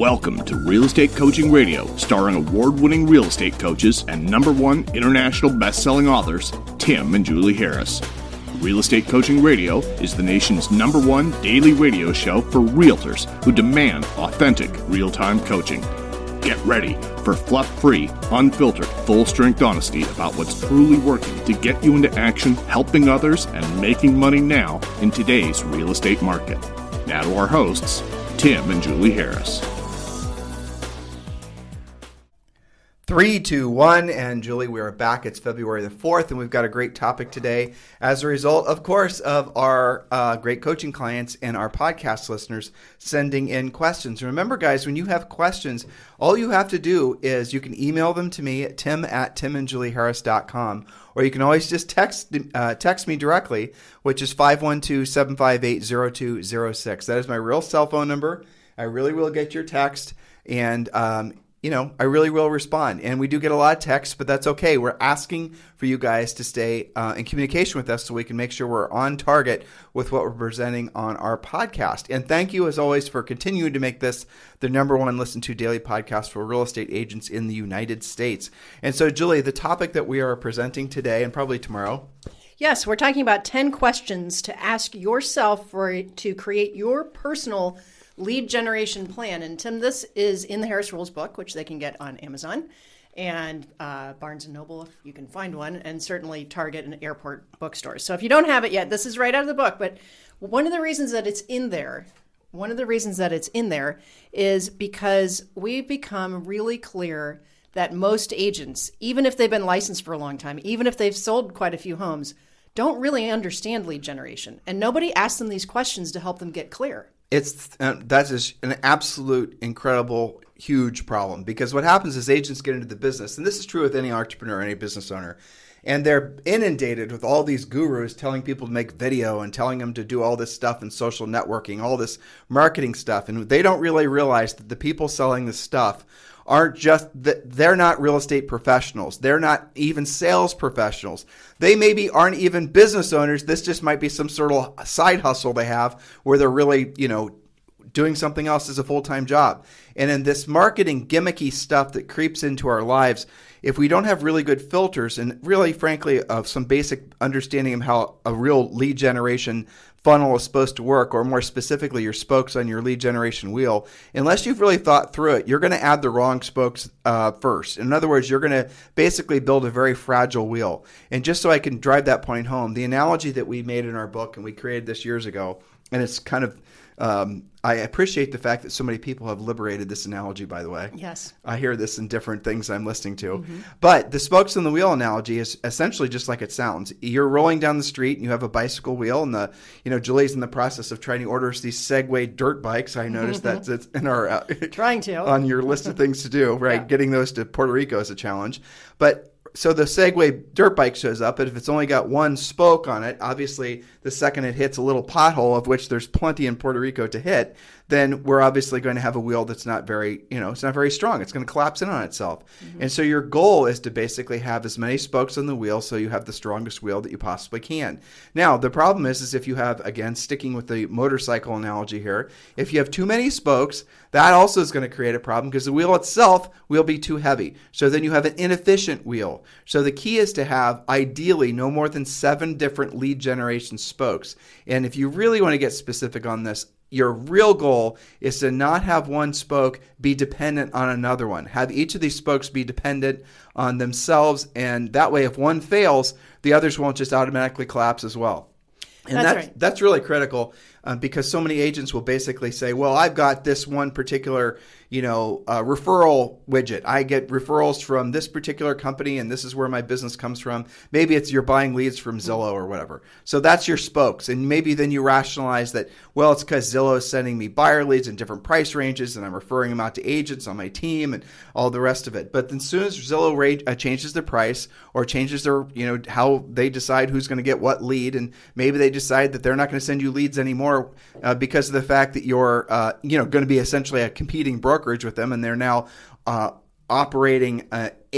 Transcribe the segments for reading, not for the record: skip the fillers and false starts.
Welcome to Real Estate Coaching Radio, starring award-winning real estate coaches and #1 international best-selling authors, Tim and Julie Harris. Real Estate Coaching Radio is the nation's #1 daily radio show for realtors who demand authentic, real-time coaching. Get ready for fluff-free, unfiltered, full-strength honesty about what's truly working to get you into action, helping others, and making money now in today's real estate market. Now to our hosts, Tim and Julie Harris. 3, 2, 1, and Julie, we are back. It's February the 4th, and we've got a great topic today as a result, of course, of our great coaching clients and our podcast listeners sending in questions. Remember, guys, when you have questions, all you have to do is you can email them to me at tim@timandjulieharris.com, or you can always just text me directly, which is 512-758-0206. That is my real cell phone number. I really will get your text, and I really will respond. And we do get a lot of texts, but that's okay. We're asking for you guys to stay in communication with us so we can make sure we're on target with what we're presenting on our podcast. And thank you, as always, for continuing to make this the #1 listened to daily podcast for real estate agents in the United States. And so, Julie, the topic that we are presenting today and probably tomorrow. Yes, we're talking about 10 questions to ask yourself to create your personal lead generation plan. And Tim, this is in the Harris Rules book, which they can get on Amazon and Barnes & Noble, if you can find one, and certainly Target and airport bookstores. So if you don't have it yet, this is right out of the book. But one of the reasons that it's in there is because we've become really clear that most agents, even if they've been licensed for a long time, even if they've sold quite a few homes, don't really understand lead generation. And nobody asks them these questions to help them get clear. That is an absolute, incredible, huge problem, because what happens is agents get into the business, and this is true with any entrepreneur, any business owner, and they're inundated with all these gurus telling people to make video and telling them to do all this stuff in social networking, all this marketing stuff, and they don't really realize that the people selling this stuff they're not real estate professionals. They're not even sales professionals. They maybe aren't even business owners. This just might be some sort of side hustle they have where they're really, doing something else as a full-time job. And in this marketing gimmicky stuff that creeps into our lives, if we don't have really good filters and really, frankly, of some basic understanding of how a real lead generation funnel is supposed to work, or more specifically, your spokes on your lead generation wheel, unless you've really thought through it, you're going to add the wrong spokes first. In other words, you're going to basically build a very fragile wheel. And just so I can drive that point home, the analogy that we made in our book, and we created this years ago, and it's kind of I appreciate the fact that so many people have liberated this analogy, by the way. Yes. I hear this in different things I'm listening to. Mm-hmm. But the spokes on the wheel analogy is essentially just like it sounds. You're rolling down the street and you have a bicycle wheel, and Julie's in the process of trying to order these Segway dirt bikes. I noticed that's in our trying to on your list of things to do, right? Yeah. Getting those to Puerto Rico is a challenge. But so the Segway dirt bike shows up, and if it's only got one spoke on it, obviously the second it hits a little pothole, of which there's plenty in Puerto Rico to hit, then we're obviously going to have a wheel that's not very, it's not very strong. It's going to collapse in on itself. Mm-hmm. And so your goal is to basically have as many spokes on the wheel so you have the strongest wheel that you possibly can. Now, the problem is if you have, again, sticking with the motorcycle analogy here, if you have too many spokes, that also is going to create a problem because the wheel itself will be too heavy. So then you have an inefficient wheel. So the key is to have, ideally, no more than 7 different lead generation spokes. And if you really want to get specific on this, your real goal is to not have one spoke be dependent on another one. Have each of these spokes be dependent on themselves, and that way if one fails, the others won't just automatically collapse as well. And that's really critical because so many agents will basically say, well, I've got this one particular referral widget. I get referrals from this particular company, and this is where my business comes from. Maybe it's you're buying leads from Zillow or whatever. So that's your spokes. And maybe then you rationalize that, well, it's because Zillow is sending me buyer leads in different price ranges, and I'm referring them out to agents on my team and all the rest of it. But then as soon as Zillow changes their price or changes their, how they decide who's going to get what lead, and maybe they decide that they're not going to send you leads anymore because of the fact that you're, going to be essentially a competing brokerage with them, and they're now operating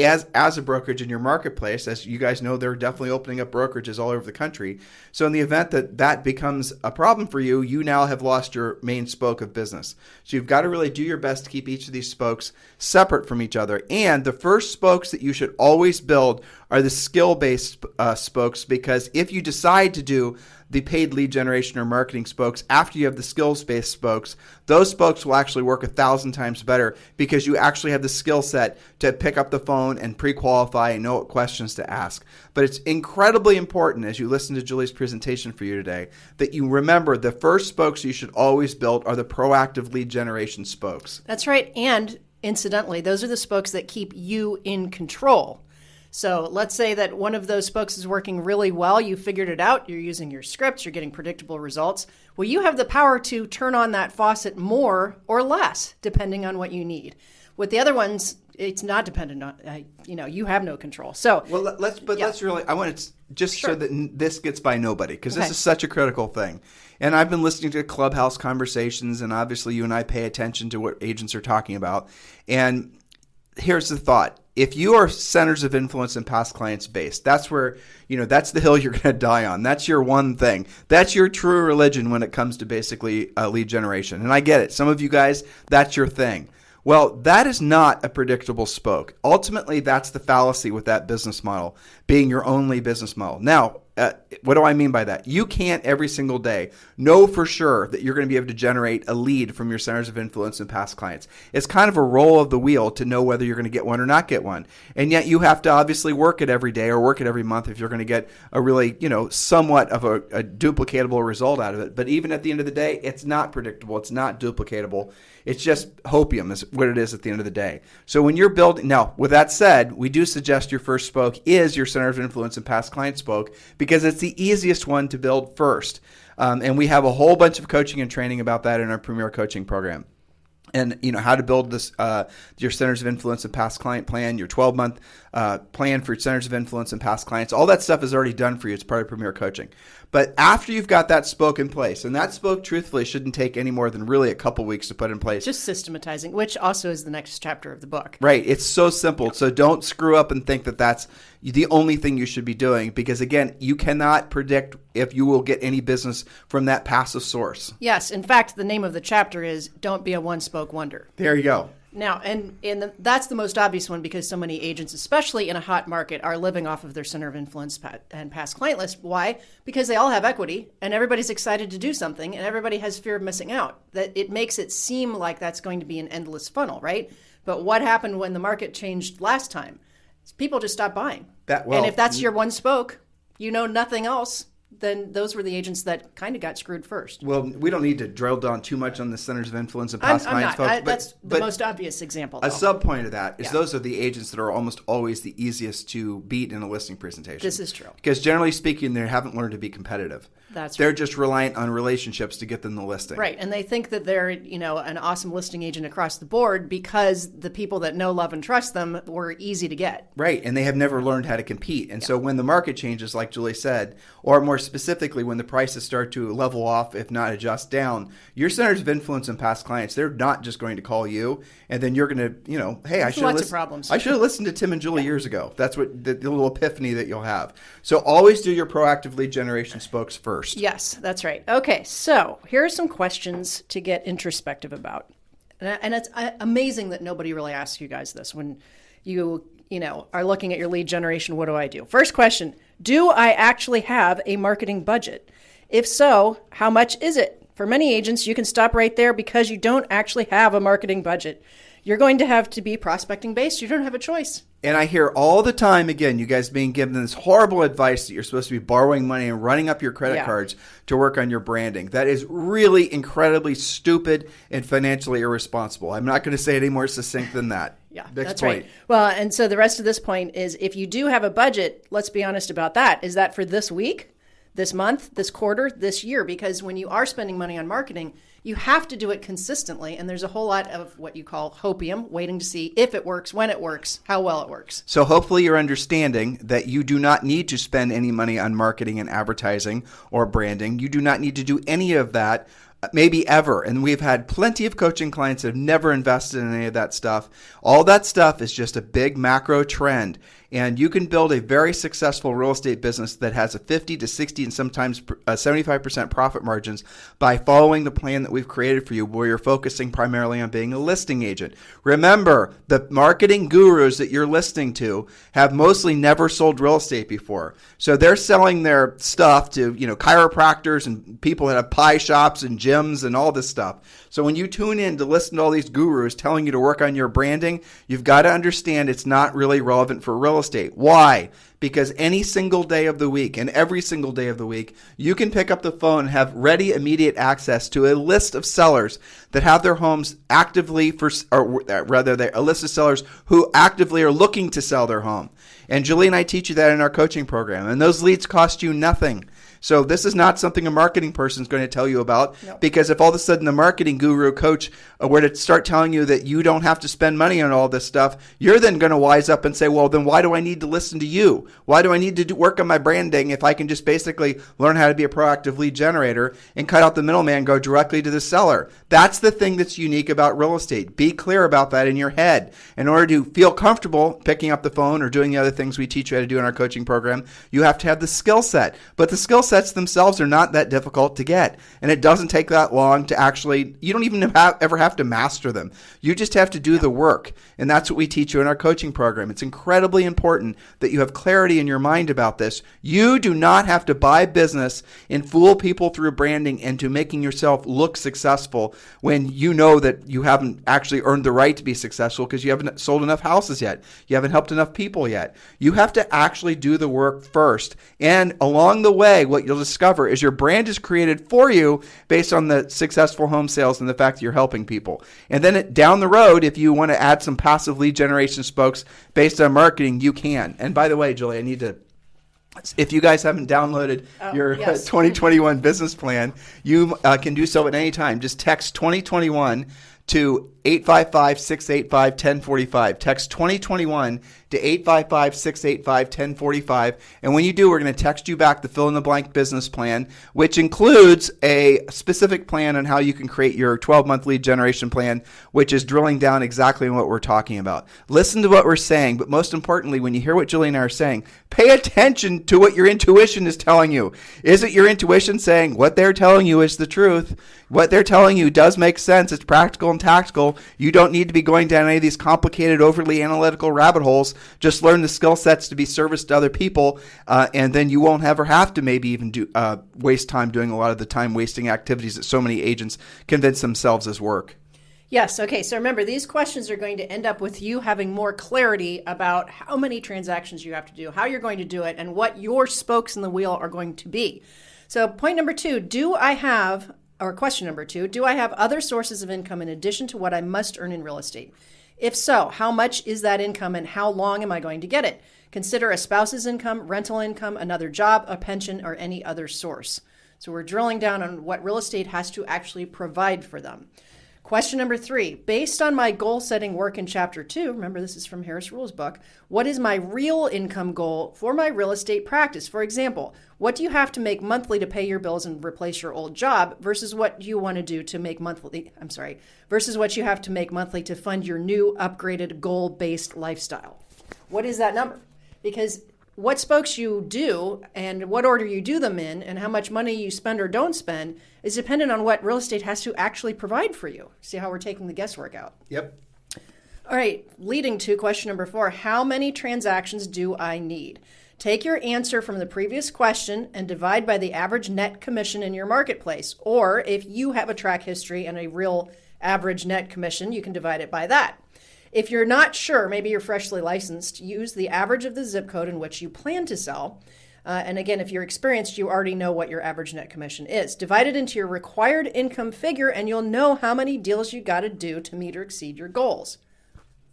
as a brokerage in your marketplace. As you guys know, they're definitely opening up brokerages all over the country. So in the event that becomes a problem for you, you now have lost your main spoke of business. So you've got to really do your best to keep each of these spokes separate from each other. And the first spokes that you should always build are the skill-based spokes, because if you decide to do the paid lead generation or marketing spokes after you have the skills-based spokes, those spokes will actually work 1,000 times better because you actually have the skill set to pick up the phone and pre-qualify and know what questions to ask. But it's incredibly important, as you listen to Julie's presentation for you today, that you remember the first spokes you should always build are the proactive lead generation spokes. That's right. And incidentally, those are the spokes that keep you in control. So let's say that one of those spokes is working really well. You figured it out. You're using your scripts. You're getting predictable results. Well, you have the power to turn on that faucet more or less, depending on what you need. With the other ones, it's not dependent on, you have no control. So, well, let's really, I want to just Sure. so that this gets by nobody, because Okay. this is such a critical thing. And I've been listening to Clubhouse conversations, and obviously you and I pay attention to what agents are talking about. And here's the thought. If you are centers of influence and past clients based, that's where, that's the hill you're going to die on. That's your one thing. That's your true religion when it comes to basically lead generation. And I get it. Some of you guys, that's your thing. Well, that is not a predictable spoke. Ultimately, that's the fallacy with that business model, being your only business model. Now, what do I mean by that? You can't every single day know for sure that you're going to be able to generate a lead from your centers of influence and past clients. It's kind of a roll of the wheel to know whether you're going to get one or not get one. And yet you have to obviously work it every day or work it every month if you're going to get a really, somewhat of a duplicatable result out of it. But even at the end of the day, it's not predictable. It's not duplicatable. It's just hopium is what it is at the end of the day. So when you're building, now with that said, we do suggest your first spoke is your center of influence and past client spoke, because it's the easiest one to build first. And we have a whole bunch of coaching and training about that in our Premier Coaching Program. And how to build this, your centers of influence and past client plan, your 12-month plan for centers of influence and past clients. All that stuff is already done for you. It's part of Premier Coaching. But after you've got that spoke in place, and that spoke, truthfully, shouldn't take any more than really a couple weeks to put in place. just systematizing, which also is the next chapter of the book. Right. It's so simple. Yeah. So don't screw up and think that that's the only thing you should be doing, because, again, you cannot predict if you will get any business from that passive source. Yes. In fact, the name of the chapter is Don't Be a One-Spoke Wonder. There you go. Now, that's the most obvious one, because so many agents, especially in a hot market, are living off of their center of influence and past client list. Why? Because they all have equity and everybody's excited to do something and everybody has fear of missing out. That it makes it seem like that's going to be an endless funnel, right? But what happened when the market changed last time? People just stopped buying. And if that's your one spoke, nothing else, then those were the agents that kind of got screwed first. Well, we don't need to drill down too much on the centers of influence and past clients, folks. That's the most obvious example, though. A sub-point of that is those are the agents that are almost always the easiest to beat in a listing presentation. This is true. Because generally speaking, they haven't learned to be competitive. They're just reliant on relationships to get them the listing. Right. And they think that they're, an awesome listing agent across the board because the people that know, love, and trust them were easy to get. Right. And they have never learned how to compete. And so when the market changes, like Julie said, or more specifically, when the prices start to level off, if not adjust down, your centers of influence and past clients, they're not just going to call you and then you're going to, hey, I should have listened to Tim and Julie years ago. That's what the little epiphany that you'll have. So always do your proactive lead generation spokes first. Yes, that's right. Okay, so here are some questions to get introspective about. And it's amazing that nobody really asks you guys this when you are looking at your lead generation. What do I do? First question, do I actually have a marketing budget? If so, how much is it? For many agents, you can stop right there because you don't actually have a marketing budget. You're going to have to be prospecting based. You don't have a choice. And I hear all the time, again, you guys being given this horrible advice that you're supposed to be borrowing money and running up your credit cards to work on your branding. That is really incredibly stupid and financially irresponsible. I'm not going to say it any more succinct than that. Yeah, that's right. Well, and so the rest of this point is, if you do have a budget, let's be honest about that. Is that for this week, this month, this quarter, this year? Because when you are spending money on marketing, you have to do it consistently, and there's a whole lot of what you call hopium, waiting to see if it works, when it works, how well it works. So hopefully you're understanding that you do not need to spend any money on marketing and advertising or branding. You do not need to do any of that maybe ever. And we've had plenty of coaching clients that have never invested in any of that stuff. All that stuff is just a big macro trend. And you can build a very successful real estate business that has a 50 to 60 and sometimes 75% profit margins by following the plan that we've created for you, where you're focusing primarily on being a listing agent. Remember, the marketing gurus that you're listening to have mostly never sold real estate before. So they're selling their stuff to, chiropractors and people that have pie shops and gyms and all this stuff. So when you tune in to listen to all these gurus telling you to work on your branding, you've got to understand it's not really relevant for real estate. Why? Because any single day of the week and every single day of the week, you can pick up the phone and have ready, immediate access to a list of sellers that have their homes actively a list of sellers who actively are looking to sell their home. And Julie and I teach you that in our coaching program. And those leads cost you nothing. So this is not something a marketing person is going to tell you about. Nope. Because if all of a sudden the marketing guru coach were to start telling you that you don't have to spend money on all this stuff, you're then going to wise up and say, well, then why do I need to listen to you? Why do I need to work on my branding if I can just basically learn how to be a proactive lead generator and cut out the middleman, go directly to the seller? That's the thing that's unique about real estate. Be clear about that in your head. In order to feel comfortable picking up the phone or doing the other things we teach you how to do in our coaching program, you have to have the skill set. But the skill sets themselves are not that difficult to get. And it doesn't take that long to actually, you don't even ever have to master them. You just have to do the work. And that's what we teach you in our coaching program. It's incredibly important that you have clarity in your mind about this. You do not have to buy business and fool people through branding into making yourself look successful when you know that you haven't actually earned the right to be successful because you haven't sold enough houses yet. You haven't helped enough people yet. You have to actually do the work first. And along the way, what you'll discover is your brand is created for you based on the successful home sales and the fact that you're helping people. And then down the road, if you want to add some passive lead generation spokes based on marketing, you can. And by the way, Julie, I need to, if you guys haven't downloaded your 2021 business plan, you can do so at any time. Just text 2021 to 855-685-1045. Text 2021 to 855-685-1045. And when you do, we're going to text you back the fill-in-the-blank business plan, which includes a specific plan on how you can create your 12-month lead generation plan, which is drilling down exactly on what we're talking about. Listen to what we're saying, but most importantly, when you hear what Julie and I are saying, pay attention to what your intuition is telling you. Is it your intuition saying what they're telling you is the truth? What they're telling you does make sense. It's practical and tactical. You don't need to be going down any of these complicated, overly analytical rabbit holes. Just learn the skill sets to be service to other people, and then you won't ever have to maybe even waste time doing a lot of the time-wasting activities that so many agents convince themselves is work. Yes. Okay. So remember, these questions are going to end up with you having more clarity about how many transactions you have to do, how you're going to do it, and what your spokes in the wheel are going to be. So point number 2, question number 2, do I have other sources of income in addition to what I must earn in real estate? If so, how much is that income and how long am I going to get it? Consider a spouse's income, rental income, another job, a pension, or any other source. So we're drilling down on what real estate has to actually provide for them. Question number 3, based on my goal setting work in chapter 2, remember this is from Harris Rule's book, what is my real income goal for my real estate practice? For example, what do you have to make monthly to pay your bills and replace your old job versus what you want to do to make versus what you have to make monthly to fund your new upgraded goal-based lifestyle? What is that number? Because what spokes you do and what order you do them in and how much money you spend or don't spend is dependent on what real estate has to actually provide for you. See how we're taking the guesswork out? Yep. All right, leading to question number 4, how many transactions do I need? Take your answer from the previous question and divide by the average net commission in your marketplace. Or if you have a track history and a real average net commission, you can divide it by that. If you're not sure, maybe you're freshly licensed, use the average of the zip code in which you plan to sell. And again, if you're experienced, you already know what your average net commission is. Divide it into your required income figure and you'll know how many deals you got to do to meet or exceed your goals.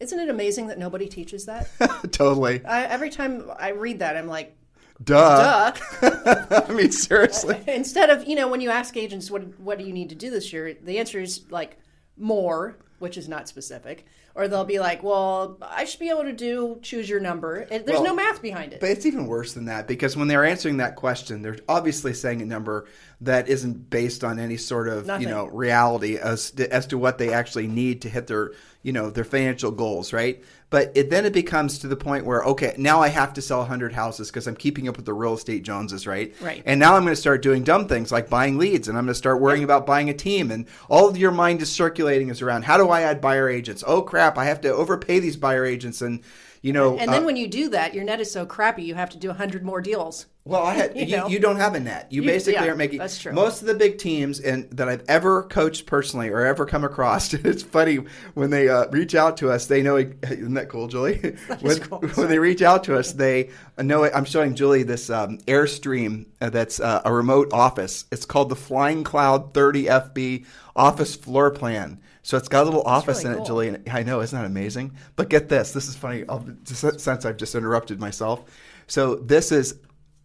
Isn't it amazing that nobody teaches that? Totally. Every time I read that, I'm like, Duh. I mean, seriously. Instead of, when you ask agents, what do you need to do this year? The answer is like more, which is not specific, or they'll be like, well, I should be able to choose your number. There's no math behind it. But it's even worse than that, because when they're answering that question, they're obviously saying a number that isn't based on any sort of reality as to what they actually need to hit their their financial goals, right? But then it becomes to the point where, okay, now I have to sell 100 houses because I'm keeping up with the real estate Joneses, right? Right. And now I'm going to start doing dumb things like buying leads, and I'm going to start worrying about buying a team, and all of your mind is circulating is around, how do I add buyer agents? Oh crap, I have to overpay these buyer agents, and And then when you do that, your net is so crappy, you have to do 100 more deals. Well, you don't have a net. You basically are making. That's true. Most of the big teams that I've ever coached personally or ever come across. It's funny when they reach out to us. They know. Isn't that cool, Julie? When they reach out to us, they know. I'm showing Julie this Airstream that's a remote office. It's called the Flying Cloud 30 FB office floor plan. So it's got a little office really in it, cool. Julie. And I know, isn't that amazing? But get this. This is funny. Since I've just interrupted myself. So this is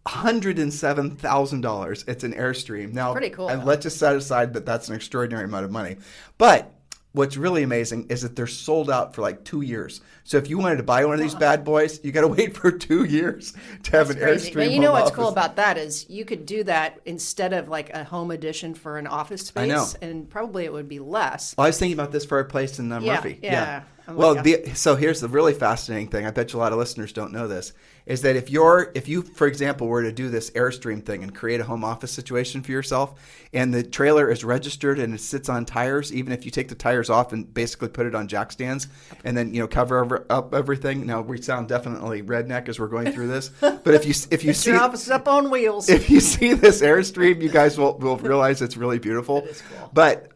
$107,000. It's an Airstream. Now, pretty cool. And let's just set aside that that's an extraordinary amount of money. But what's really amazing is that they're sold out for like 2 years. So if you wanted to buy one of these bad boys, you got to wait for 2 years to have an Airstream. But you know what's home cool office. about that is you could do that instead of like a home edition for an office space. I know. And probably it would be less. Well, I was thinking about this for our place in Murphy. Yeah. I'm Well, like, so here's the really fascinating thing. I bet you a lot of listeners don't know this. Is that if you, for example, were to do this Airstream thing and create a home office situation for yourself, and the trailer is registered and it sits on tires, even if you take the tires off and basically put it on jack stands, and then cover up everything. Now we sound definitely redneck as we're going through this, but if you see your office up on wheels. if you see this Airstream, you guys will realize it's really beautiful. It is cool. But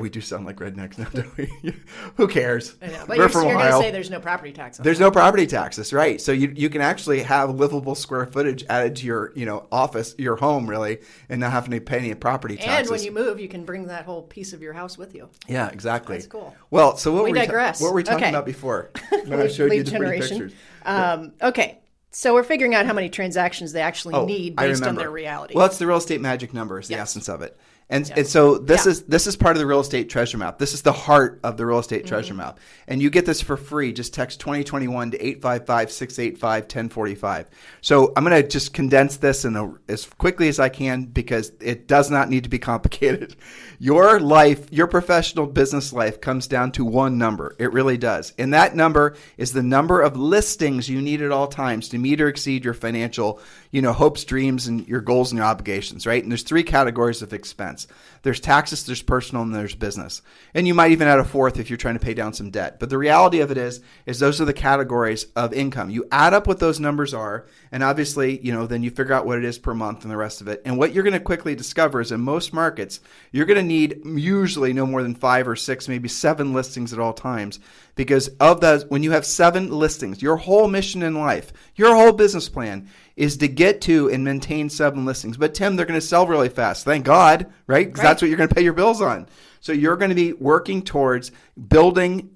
we do sound like rednecks now, don't we? Who cares? I know. But We're you're from going to Ohio. say there's no property tax on There's that. no property taxes, right? So you can actually have livable square footage added to your office, your home, really, and not having to pay any property taxes. And when you move, you can bring that whole piece of your house with you. Yeah, exactly. That's cool. Well, so what We were digress. what were we talking Okay. about before when I showed you Lead the pretty generation. pictures? Okay. So we're figuring out how many transactions they actually Oh, need I based on remember. their reality. Well, it's the real estate magic number is the Yes. essence of it. And so this is part of the real estate treasure map. This is the heart of the real estate treasure map. And you get this for free. Just text 2021 to 855-685-1045. So I'm going to just condense this as quickly as I can because it does not need to be complicated. Your life, your professional business life comes down to one number. It really does. And that number is the number of listings you need at all times to meet or exceed your financial, hopes, dreams, and your goals and your obligations, right? And there's 3 categories of expense. There's taxes, there's personal, and there's business. And you might even add a 4th if you're trying to pay down some debt. But the reality of it is those are the categories of income. You add up what those numbers are, and obviously, then you figure out what it is per month and the rest of it. And what you're going to quickly discover is in most markets, you're going to need usually no more than 5 or 6, maybe 7 listings at all times. Because of those, when you have 7 listings, your whole mission in life, your whole business plan is to get to and maintain 7 listings. But Tim, they're going to sell really fast. Thank God, right? Because that's what you're going to pay your bills on. So you're going to be working towards building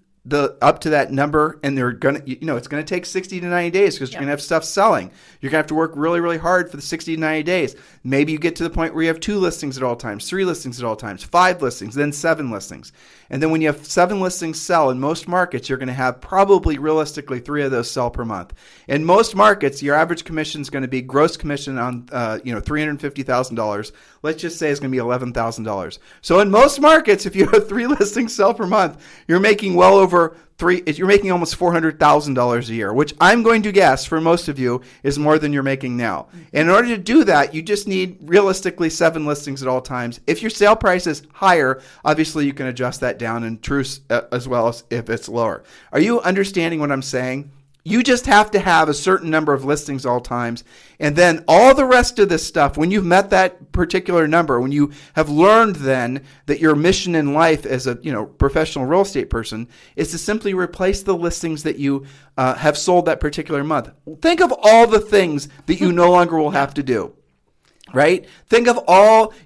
up to that number, and they're going to, it's going to take 60 to 90 days because you're going to have stuff selling. You're going to have to work really, really hard for the 60 to 90 days. Maybe you get to the point where you have 2 listings at all times, 3 listings at all times, 5 listings, then 7 listings. And then when you have 7 listings sell in most markets, you're going to have probably realistically 3 of those sell per month. In most markets, your average commission is going to be gross commission on, $350,000. Let's just say it's going to be $11,000. So in most markets, if you have 3 listings sell per month, you're making well over you're making almost $400,000 a year, which I'm going to guess for most of you is more than you're making now. And in order to do that, you just need realistically 7 listings at all times. If your sale price is higher, obviously you can adjust that down in truce as well as if it's lower. Are you understanding what I'm saying? You just have to have a certain number of listings all times. And then all the rest of this stuff, when you've met that particular number, when you have learned then that your mission in life as a professional real estate person is to simply replace the listings that you have sold that particular month. Think of all the things that you no longer will have to do. Right? Think of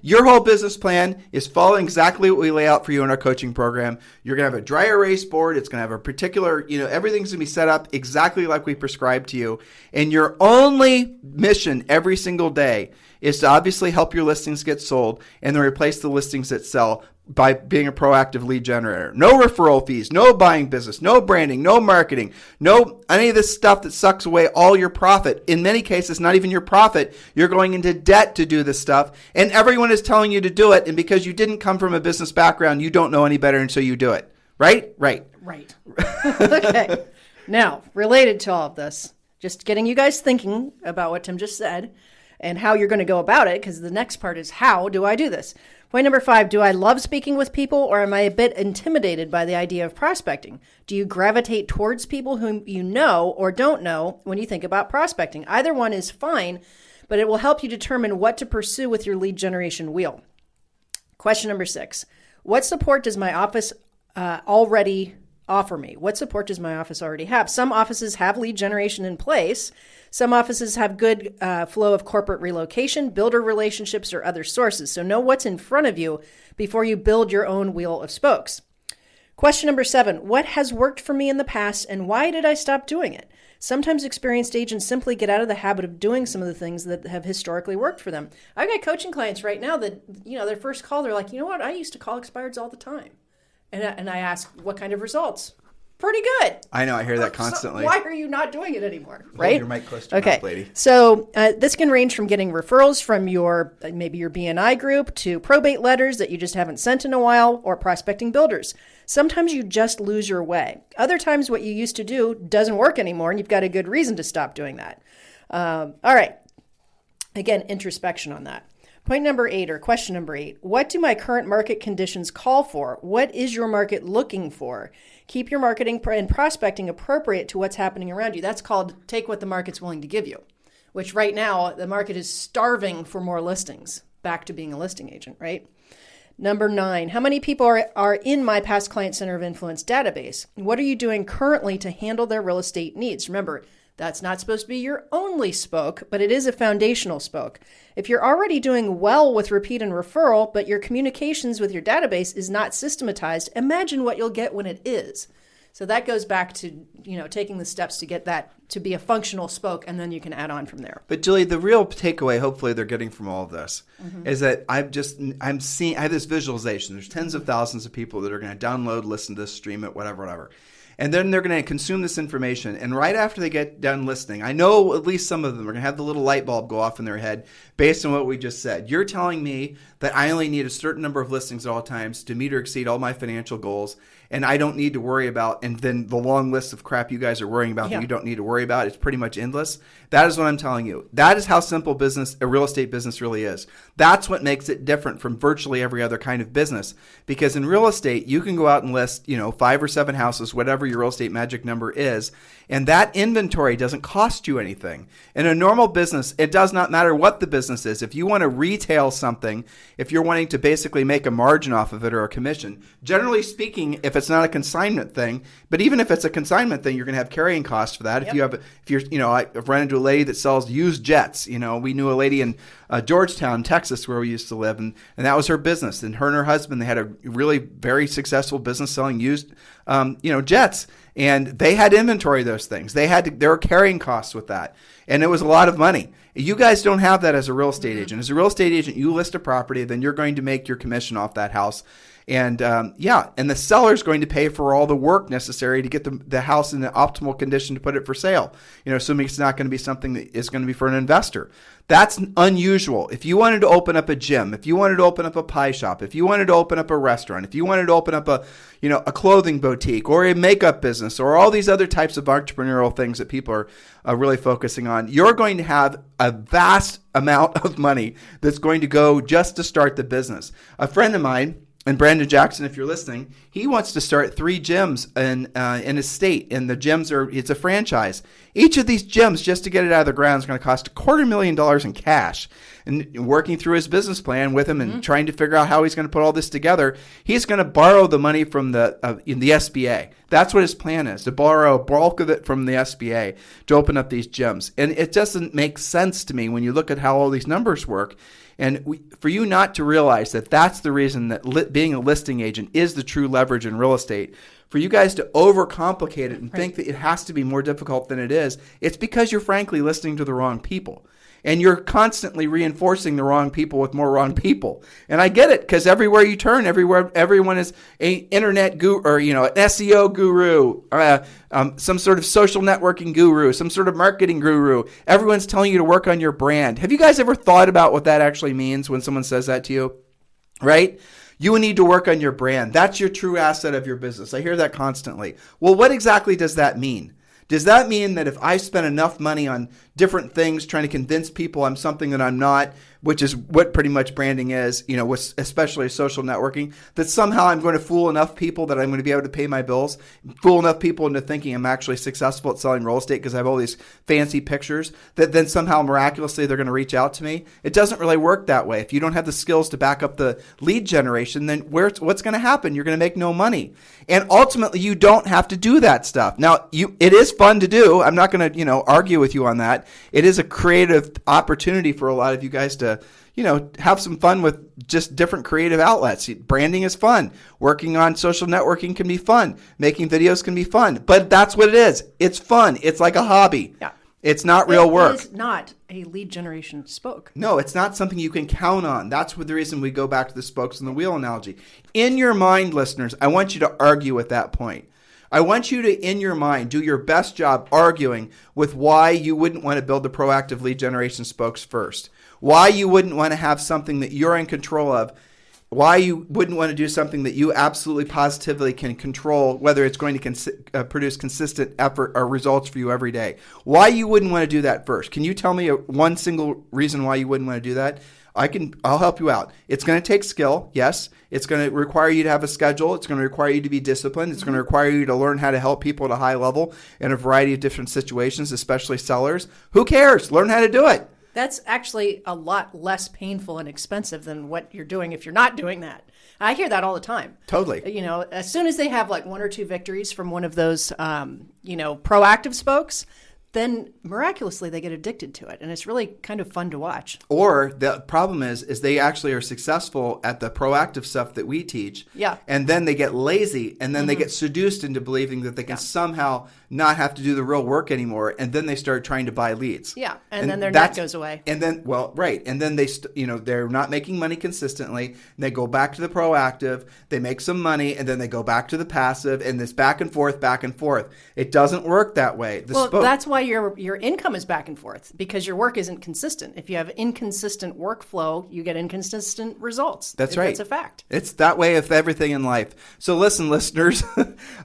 your whole business plan is following exactly what we lay out for you in our coaching program. You're going to have a dry erase board. It's going to have a particular, everything's going to be set up exactly like we prescribed to you. And your only mission every single day is to obviously help your listings get sold and then replace the listings that sell by being a proactive lead generator. No referral fees, no buying business, no branding, no marketing, no any of this stuff that sucks away all your profit. In many cases, not even your profit. You're going into debt to do this stuff, and everyone is telling you to do it, and because you didn't come from a business background, you don't know any better, and so you do it. Right? Right. Okay. Now, related to all of this, just getting you guys thinking about what Tim just said and how you're going to go about it, because the next part is, how do I do this? Point number 5, do I love speaking with people, or am I a bit intimidated by the idea of prospecting? Do you gravitate towards people whom you know or don't know when you think about prospecting? Either one is fine, but it will help you determine what to pursue with your lead generation wheel. Question number 6, what support does my office already offer me? What support does my office already have? Some offices have lead generation in place. Some offices have good flow of corporate relocation, builder relationships, or other sources. So know what's in front of you before you build your own wheel of spokes. Question number 7, what has worked for me in the past and why did I stop doing it? Sometimes experienced agents simply get out of the habit of doing some of the things that have historically worked for them. I've got coaching clients right now that, their first call, they're like, you know what? I used to call expireds all the time. And I ask, what kind of results? Pretty good. I know. I hear that constantly. So why are you not doing it anymore? Right? Hold your mic close to your mouth, lady. So this can range from getting referrals from maybe your BNI group to probate letters that you just haven't sent in a while, or prospecting builders. Sometimes you just lose your way. Other times what you used to do doesn't work anymore, and you've got a good reason to stop doing that. All right. Again, introspection on that. Point number 8, or question number 8, what do my current market conditions call for? What is your market looking for? Keep your marketing and prospecting appropriate to what's happening around you. That's called take what the market's willing to give you, which right now the market is starving for more listings. Back to being a listing agent, right? Number 9, how many people are in my past client center of influence database? What are you doing currently to handle their real estate needs? Remember, that's not supposed to be your only spoke, but it is a foundational spoke. If you're already doing well with repeat and referral, but your communications with your database is not systematized, imagine what you'll get when it is. So that goes back to, taking the steps to get that to be a functional spoke, and then you can add on from there. But Julie, the real takeaway, hopefully, they're getting from all of this is that I have this visualization. There's tens of thousands of people that are going to download, listen to this, stream it, whatever. And then they're going to consume this information. And right after they get done listening, I know at least some of them are going to have the little light bulb go off in their head based on what we just said. You're telling me that I only need a certain number of listings at all times to meet or exceed all my financial goals, and I don't need to worry about, and then the long list of crap you guys are worrying about that you don't need to worry about, it's pretty much endless. That is what I'm telling you. That is how simple a real estate business really is. That's what makes it different from virtually every other kind of business. Because in real estate, you can go out and list, 5 or 7 houses, whatever your real estate magic number is, and that inventory doesn't cost you anything. In a normal business, it does not matter what the business is. If you want to retail something, if you're wanting to basically make a margin off of it or a commission, generally speaking, if it's not a consignment thing, but even if it's a consignment thing, you're going to have carrying costs for that. Yep. I've run into a lady that sells used jets. We knew a lady in Georgetown, Texas, where we used to live, and that was her business. And her and her husband, they had a really very successful business selling used, jets. And they had inventory of those things. There were carrying costs with that. And it was a lot of money. You guys don't have that as a real estate agent. As a real estate agent, you list a property, then you're going to make your commission off that house. And and the seller's going to pay for all the work necessary to get the house in the optimal condition to put it for sale. Assuming it's not going to be something that is going to be for an investor. That's unusual. If you wanted to open up a gym, if you wanted to open up a pie shop, if you wanted to open up a restaurant, if you wanted to open up a clothing boutique or a makeup business or all these other types of entrepreneurial things that people are really focusing on, you're going to have a vast amount of money that's going to go just to start the business. A friend of mine, and Brandon Jackson, if you're listening, he wants to start 3 gyms in his state, and the gyms it's a franchise. Each of these gyms, just to get it out of the ground, is going to cost $250,000 in cash. And working through his business plan with him and trying to figure out how he's going to put all this together, he's going to borrow the money from the SBA. That's what his plan is, to borrow a bulk of it from the SBA to open up these gyms. And it doesn't make sense to me when you look at how all these numbers work. And for you not to realize that that's the reason that being a listing agent is the true leverage in real estate, for you guys to overcomplicate it and think that it has to be more difficult than it is, it's because you're frankly listening to the wrong people. And you're constantly reinforcing the wrong people with more wrong people. And I get it, because everywhere you turn, everyone is a internet guru, or an SEO guru, some sort of social networking guru, some sort of marketing guru. Everyone's telling you to work on your brand. Have you guys ever thought about what that actually means when someone says that to you? Right? You need to work on your brand. That's your true asset of your business. I hear that constantly. Well, what exactly does that mean? Does that mean that if I spend enough money on different things trying to convince people I'm something that I'm not, which is what pretty much branding is, especially social networking, that somehow I'm going to fool enough people that I'm going to be able to pay my bills, fool enough people into thinking I'm actually successful at selling real estate because I have all these fancy pictures, that then somehow miraculously they're going to reach out to me? It doesn't really work that way. If you don't have the skills to back up the lead generation, then what's going to happen? You're going to make no money. And ultimately, you don't have to do that stuff. Now, it is fun to do. I'm not going to, argue with you on that. It is a creative opportunity for a lot of you guys to, have some fun with just different creative outlets. Branding is fun. Working on social networking can be fun. Making videos can be fun. But that's what it is. It's fun. It's like a hobby. Yeah. It's not real work. It is not a lead generation spoke. No, it's not something you can count on. That's the reason we go back to the spokes in the wheel analogy. In your mind, listeners, I want you to argue at that point. I want you to, in your mind, do your best job arguing with why you wouldn't want to build the proactive lead generation spokes first. Why you wouldn't want to have something that you're in control of. Why you wouldn't want to do something that you absolutely positively can control, whether it's going to produce consistent effort or results for you every day. Why you wouldn't want to do that first. Can you tell me one single reason why you wouldn't want to do that? I'll help you out. It's going to take skill, yes. It's going to require you to have a schedule. It's going to require you to be disciplined. It's going to require you to learn how to help people at a high level in a variety of different situations, especially sellers. Who cares? Learn how to do it. That's actually a lot less painful and expensive than what you're doing if you're not doing that. I hear that all the time. Totally. As soon as they have like one or two victories from one of those, proactive spokes, then miraculously they get addicted to it. And it's really kind of fun to watch. Or the problem is they actually are successful at the proactive stuff that we teach. Yeah. And then they get lazy, and then they get seduced into believing that they can somehow not have to do the real work anymore. And then they start trying to buy leads. Yeah. And then their net goes away. And then, right. And then they're not making money consistently. They go back to the proactive. They make some money, and then they go back to the passive, and this back and forth, back and forth. It doesn't work that way. That's why your income is back and forth, because your work isn't consistent. If you have inconsistent workflow, you get inconsistent results. That's right. That's a fact. It's that way with everything in life. So listen, listeners,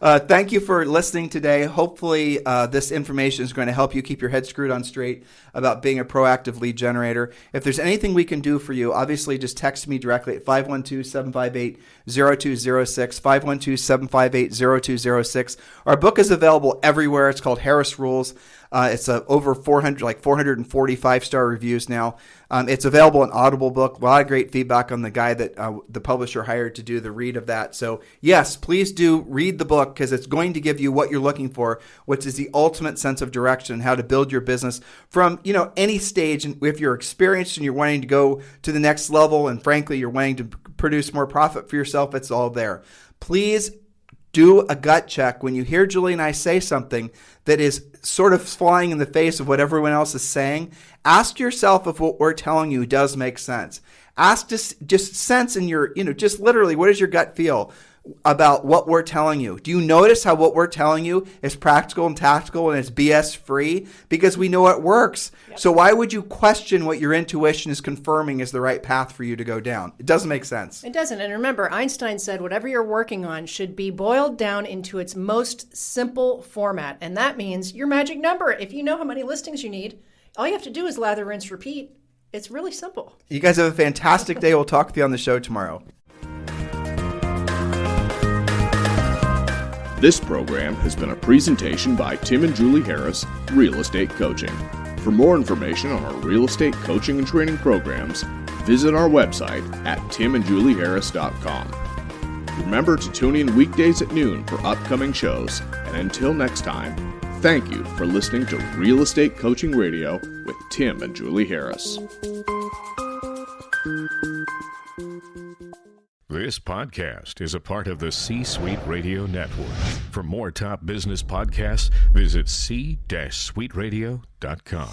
thank you for listening today. Hopefully this information is going to help you keep your head screwed on straight about being a proactive lead generator. If there's anything we can do for you, obviously just text me directly at 512-758-0206, 512-758-0206. Our book is available everywhere. It's called Harris Rules. It's over 445-star reviews now. It's available in Audible book. A lot of great feedback on the guy that the publisher hired to do the read of that. So yes, please do read the book, because it's going to give you what you're looking for, which is the ultimate sense of direction, how to build your business from any stage. And if you're experienced and you're wanting to go to the next level, and frankly you're wanting to produce more profit for yourself, it's all there. Please do a gut check when you hear Julie and I say something that is sort of flying in the face of what everyone else is saying. Ask yourself if what we're telling you does make sense. Ask just sense in your, just literally, what does your gut feel about what we're telling you? Do you notice how what we're telling you is practical and tactical and it's BS free? Because we know it works. Yep. So why would you question what your intuition is confirming is the right path for you to go down? It doesn't make sense. It doesn't. And remember, Einstein said whatever you're working on should be boiled down into its most simple format. And that means your magic number. If you know how many listings you need, all you have to do is lather, rinse, repeat. It's really simple. You guys have a fantastic day. We'll talk with you on the show tomorrow. This program has been a presentation by Tim and Julie Harris, Real Estate Coaching. For more information on our real estate coaching and training programs, visit our website at timandjulieharris.com. Remember to tune in weekdays at noon for upcoming shows. And until next time, thank you for listening to Real Estate Coaching Radio with Tim and Julie Harris. This podcast is a part of the C-Suite Radio Network. For more top business podcasts, visit c-suiteradio.com.